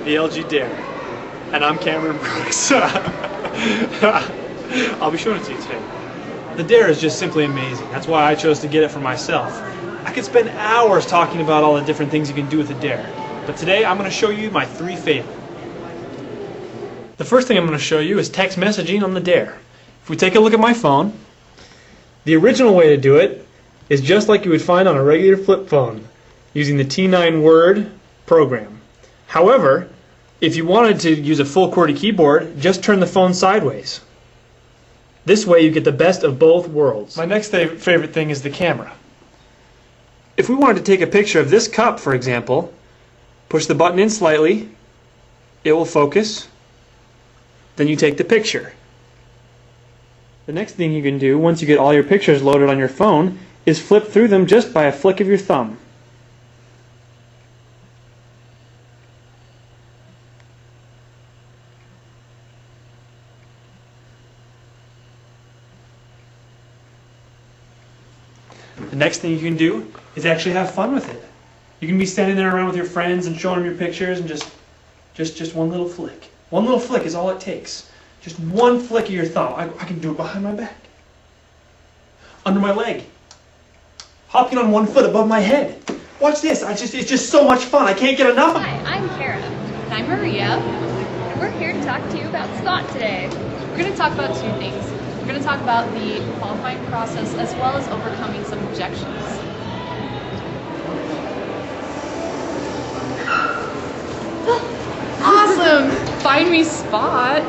the LG Dare. And I'm Cameron Brooks. I'll be showing it to you today. The Dare is just simply amazing. That's why I chose to get it for myself. I could spend hours talking about all the different things you can do with the Dare. But today I'm going to show you my 3 favorites. The first thing I'm going to show you is text messaging on the Dare. If we take a look at my phone, the original way to do it is just like you would find on a regular flip phone, using the T9 Word program. However, if you wanted to use a full QWERTY keyboard, just turn the phone sideways. This way you get the best of both worlds. My next favorite thing is the camera. If we wanted to take a picture of this cup, for example, push the button in slightly, it will focus, then you take the picture. The next thing you can do, once you get all your pictures loaded on your phone, is flip through them just by a flick of your thumb. The next thing you can do is actually have fun with it. You can be standing there around with your friends and showing them your pictures and just one little flick. One little flick is all it takes. Just one flick of your thumb. I can do it behind my back, under my leg, hopping on one foot above my head. Watch this. It's just so much fun. I can't get enough of it. Hi, I'm Kara. And I'm Maria. And we're here to talk to you about Spot today. We're going to talk about 2 things. We're going to talk about the qualifying process as well as overcoming some objections. Awesome! Find me Spot!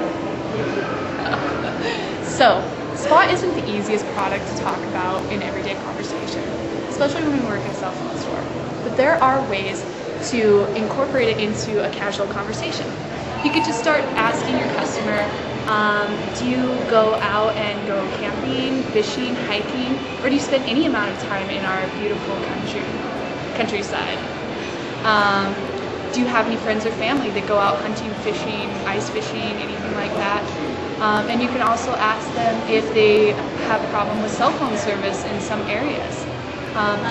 So, Spot isn't the easiest product to talk about in everyday conversation, especially when we work in a cell phone store. But there are ways to incorporate it into a casual conversation. You could just start asking your customer, do you go out and go camping, fishing, hiking, or do you spend any amount of time in our beautiful countryside? Do you have any friends or family that go out hunting, fishing, ice fishing, anything like that? And you can also ask them if they have a problem with cell phone service in some areas.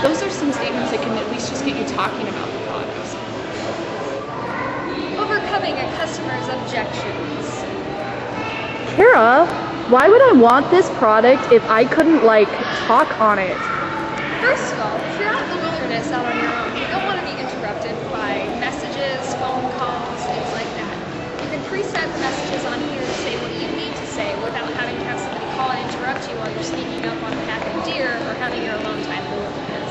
Those are some statements that can at least just get you talking about the products. Overcoming a customer's objections. Kara, why would I want this product if I couldn't, talk on it? First of all, if you're out in the wilderness out on your own, you don't want to be interrupted by messages, phone calls, things like that. You can preset the messages on here to say what you need to say without having to have somebody call and interrupt you while you're sneaking up on a pack of deer or having your alone time in the wilderness.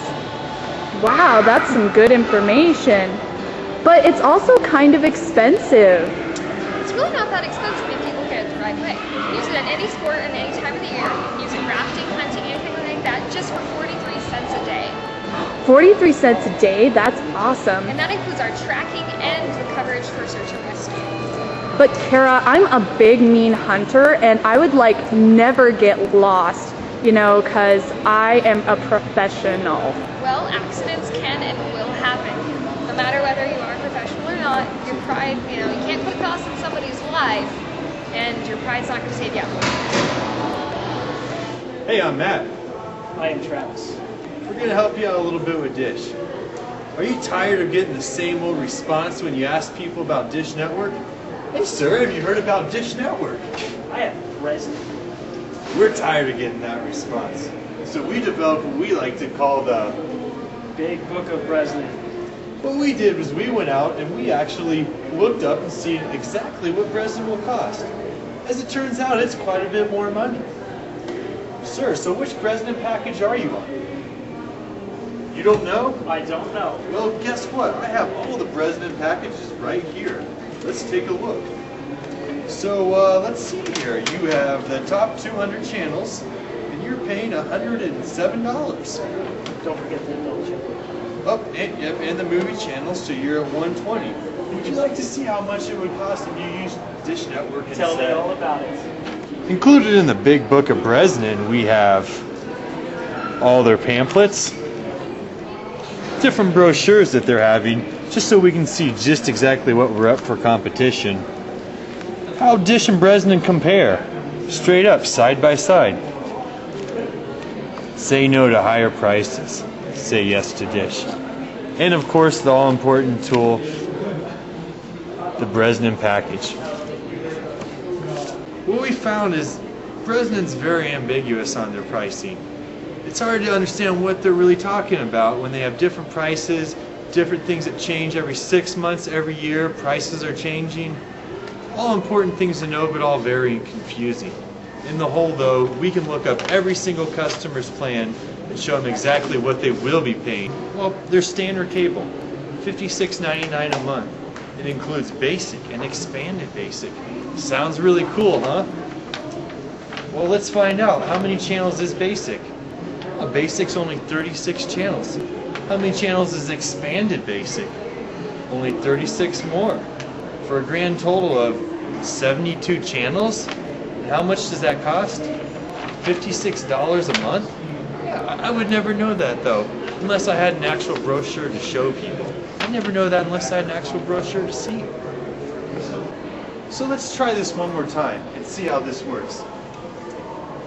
Wow, that's some good information. But it's also kind of expensive. It's really not that expensive if you look at it the right way. You can use it at any sport and any time of the year. You can use it rafting, hunting, anything like that, just for 43 cents a day. 43 cents a day? That's awesome. And that includes our tracking and the coverage for search and rescue. But Kara, I'm a big mean hunter and I would never get lost, because I am a professional. Well, accidents can and will happen. No matter whether you are a professional or not, your pride, you can't put a cost in somebody's life, and your pride's not going to save you. Hey, I'm Matt. I am Travis. We're going to help you out a little bit with Dish. Are you tired of getting the same old response when you ask people about Dish Network? Hey, sir, have you heard about Dish Network? I have President. We're tired of getting that response. So we developed what we like to call the Big Book of President. What we did was we went out and we actually looked up and seen exactly what President will cost. As it turns out, it's quite a bit more money. Sir, so which President package are you on? You don't know? I don't know. Well, guess what? I have all the President packages right here. Let's take a look. So, let's see here. You have the top 200 channels, and you're paying $107. Don't forget the adult channel. Oh, and the movie channel, so you're at $120. Would you like to see how much it would cost if you used Dish Network instead? Tell me all about it. Included in the Big Book of Bresnan, we have all their pamphlets, different brochures that they're having, just so we can see just exactly what we're up for competition. How Dish and Bresnan compare, straight up, side by side. Say no to higher prices. Say yes to Dish. And of course, the all-important tool, the Bresnan package. What we found is Bresnan's very ambiguous on their pricing. It's hard to understand what they're really talking about when they have different prices, different things that change every 6 months, every year, prices are changing. All important things to know, but all very confusing. In the whole though, we can look up every single customer's plan and show them exactly what they will be paying. Well, their standard cable, $56.99 a month. It includes basic and expanded basic. Sounds really cool, huh? Well, let's find out. How many channels is basic? Well, basic's only 36 channels. How many channels is expanded basic? Only 36 more. For a grand total of 72 channels? And how much does that cost? $56 a month? Yeah, I would never know that though, unless I had an actual brochure to show people. I'd never know that unless I had an actual brochure to see. So let's try this one more time and see how this works.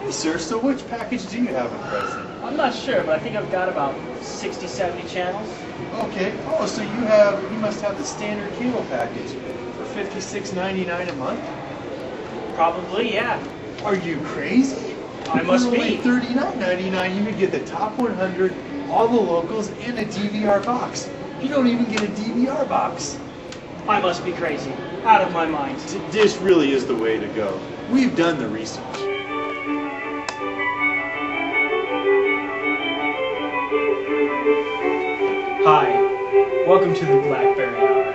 Hey sir, so which package do you have at present? I'm not sure, but I think I've got about 60, 70 channels. Okay. Oh, so you must have the standard cable package for $56.99 a month? Probably, yeah. Are you crazy? I must be. For only $39.99, you could get the top 100, all the locals, and a DVR box. You don't even get a DVR box. I must be crazy. Out of my mind. This really is the way to go. We've done the research. Hi, welcome to the BlackBerry Hour.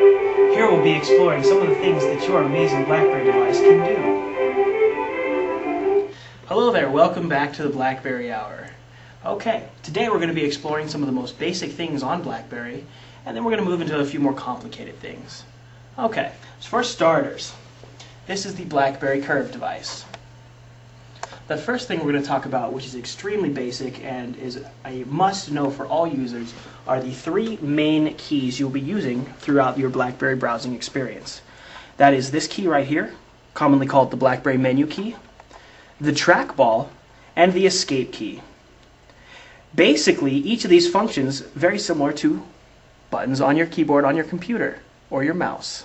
Here we'll be exploring some of the things that your amazing BlackBerry device can do. Hello there, welcome back to the BlackBerry Hour. Okay, today we're going to be exploring some of the most basic things on BlackBerry, and then we're going to move into a few more complicated things. Okay, so for starters, this is the BlackBerry Curve device. The first thing we're going to talk about, which is extremely basic and is a must-know for all users, are the three main keys you'll be using throughout your BlackBerry browsing experience. That is this key right here, commonly called the BlackBerry menu key, the trackball, and the escape key. Basically, each of these functions very similar to buttons on your keyboard on your computer or your mouse.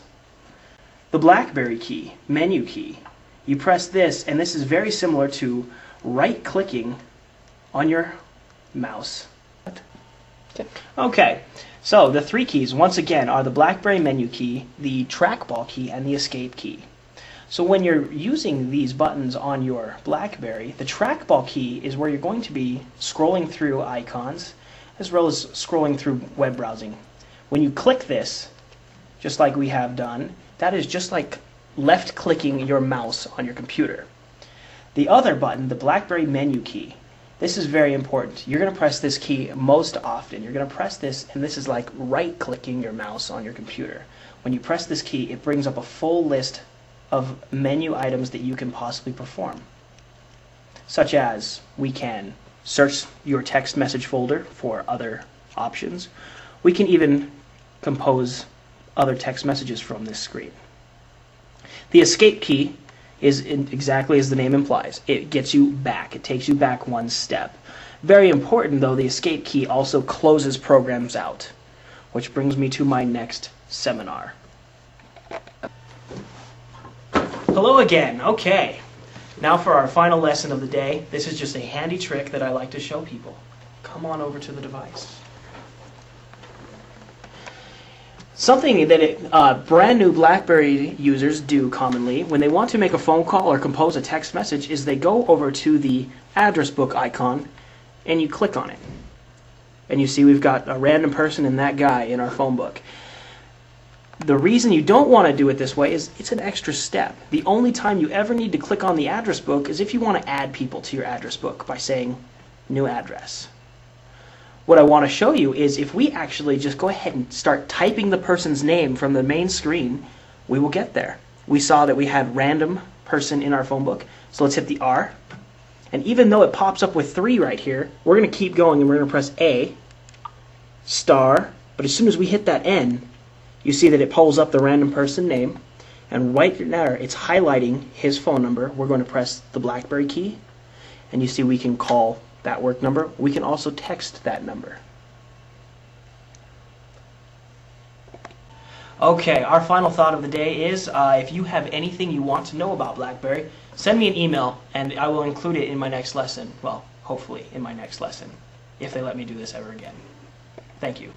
The BlackBerry key, menu key, you press this, and this is very similar to right-clicking on your mouse. Okay, so the three keys, once again, are the BlackBerry menu key, the trackball key, and the escape key. So when you're using these buttons on your BlackBerry, the trackball key is where you're going to be scrolling through icons, as well as scrolling through web browsing. When you click this, just like we have done, that is just like left-clicking your mouse on your computer. The other button, the BlackBerry menu key, this is very important. You're going to press this key most often. You're going to press this, and this is like right-clicking your mouse on your computer. When you press this key, it brings up a full list of menu items that you can possibly perform, such as we can search your text message folder for other options. We can even compose other text messages from this screen. The escape key is exactly as the name implies. It gets you back. It takes you back one step. Very important, though, the escape key also closes programs out, which brings me to my next seminar. Hello again. Okay. Now for our final lesson of the day. This is just a handy trick that I like to show people. Come on over to the device. Something that brand new BlackBerry users do commonly when they want to make a phone call or compose a text message is they go over to the address book icon and you click on it. And you see we've got a random person and that guy in our phone book. The reason you don't want to do it this way is it's an extra step. The only time you ever need to click on the address book is if you want to add people to your address book by saying new address. What I want to show you is if we actually just go ahead and start typing the person's name from the main screen, we will get there. We saw that we had random person in our phone book, so let's hit the R. And even though it pops up with 3 right here, we're going to keep going and we're going to press A, star, but as soon as we hit that N, you see that it pulls up the random person name, and right there it's highlighting his phone number. We're going to press the BlackBerry key, and you see we can call that work number. We can also text that number. Okay, our final thought of the day is if you have anything you want to know about BlackBerry, send me an email and I will include it in my next lesson. Well, hopefully in my next lesson, if they let me do this ever again. Thank you.